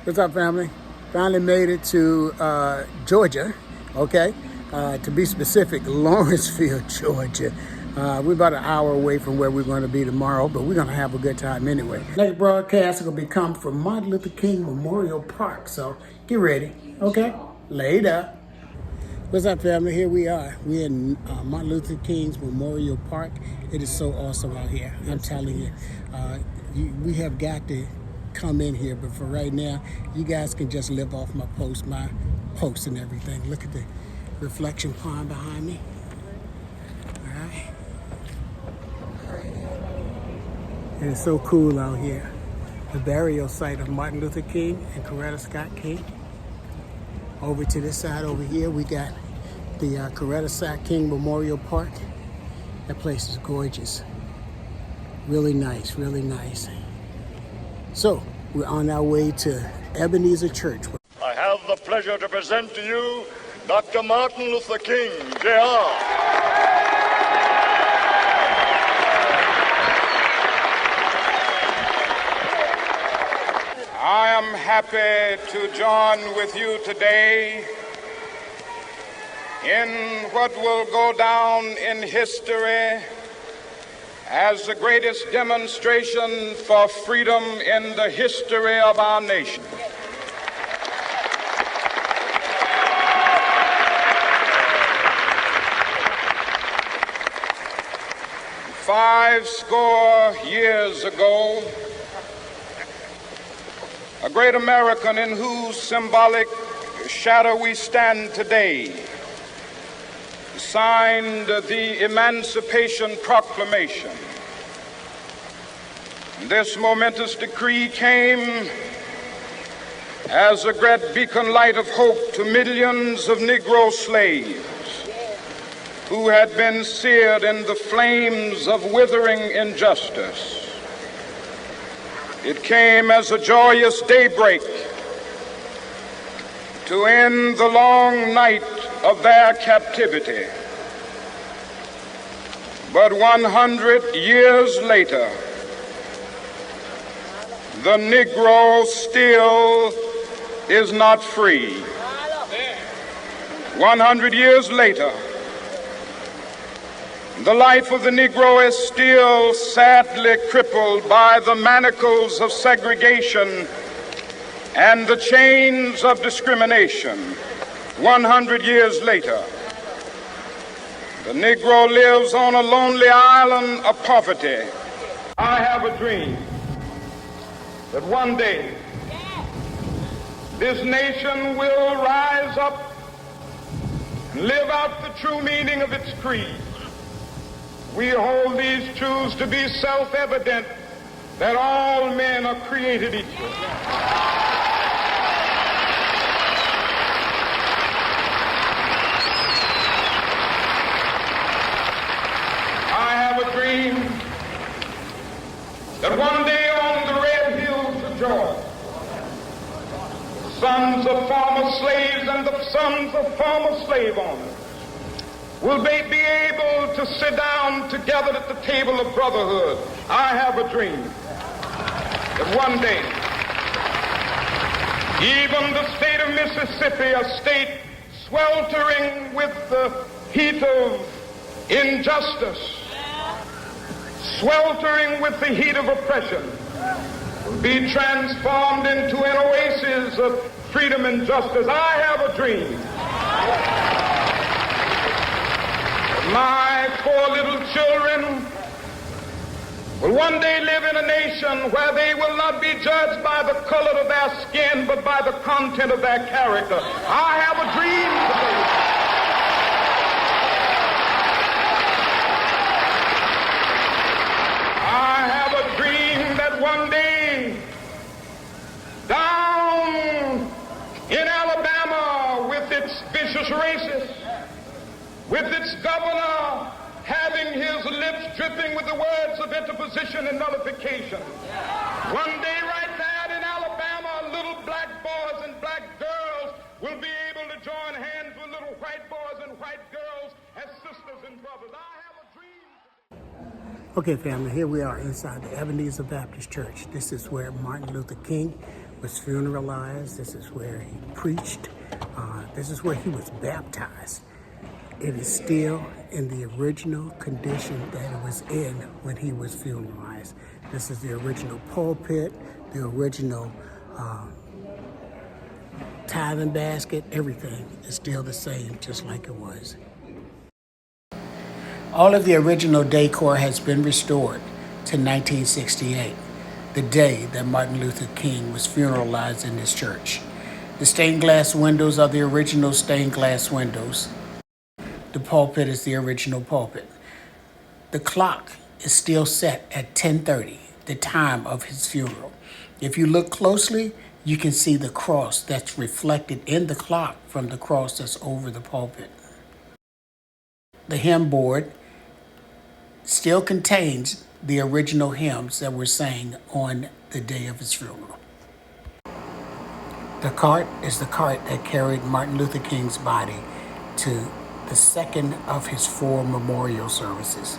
What's up, family? Finally made it to Georgia, okay? To be specific, Lawrenceville, Georgia. We're about an hour away from where we're going to be tomorrow, but we're going to have a good time anyway. Next broadcast is going to be coming from Martin Luther King Memorial Park, so get ready, okay? Later. What's up, family? Here we are. We're in Martin Luther King's Memorial Park. It is so awesome out here. I'm telling you, we have got to come in here, but for right now, you guys can just live off my posts and everything. Look at the reflection pond behind me. All right. And it's so cool out here. The burial site of Martin Luther King and Coretta Scott King. Over to this side over here, we got the Coretta Scott King Memorial Park. That place is gorgeous. Really nice, really nice. So, we're on our way to Ebenezer Church. I have the pleasure to present to you Dr. Martin Luther King, Jr. I am happy to join with you today in what will go down in history as the greatest demonstration for freedom in the history of our nation. Five score years ago, a great American in whose symbolic shadow we stand today signed the Emancipation Proclamation. This momentous decree came as a great beacon light of hope to millions of Negro slaves who had been seared in the flames of withering injustice. It came as a joyous daybreak to end the long night of their captivity. But 100 years later, the Negro still is not free. 100 years later, the life of the Negro is still sadly crippled by the manacles of segregation and the chains of discrimination. 100 years later, the Negro lives on a lonely island of poverty. I have a dream that one day this nation will rise up and live out the true meaning of its creed. We hold these truths to be self-evident, that all men are created equal. I have a dream that one day on the red hills of Georgia, the sons of former slaves and the sons of former slave owners will they be able to sit down together at the table of brotherhood. I have a dream that one day, even the state of Mississippi, a state sweltering with the heat of injustice, sweltering with the heat of oppression, will be transformed into an oasis of freedom and justice. I have a dream. My four little children will one day live in a nation where they will not be judged by the color of their skin, but by the content of their character. I have a dream today. I have a dream that one day, down in Alabama, with its vicious racists, with its governor having his lips dripping with the words of interposition and nullification. One day right there in Alabama, little black boys and black girls will be able to join hands with little white boys and white girls as sisters and brothers. I have a dream. Okay, family, here we are inside the Ebenezer Baptist Church. This is where Martin Luther King was funeralized. This is where he preached. This is where he was baptized. It is still in the original condition that it was in when he was funeralized. This is the original pulpit, the original tithing basket. Everything is still the same, just like it was. All of the original decor has been restored to 1968, the day that Martin Luther King was funeralized in this church. The stained glass windows are the original stained glass windows. The pulpit is the original pulpit. The clock is still set at 10:30, the time of his funeral. If you look closely, you can see the cross that's reflected in the clock from the cross that's over the pulpit. The hymn board still contains the original hymns that were sang on the day of his funeral. The cart is the cart that carried Martin Luther King's body to the second of his 4 memorial services.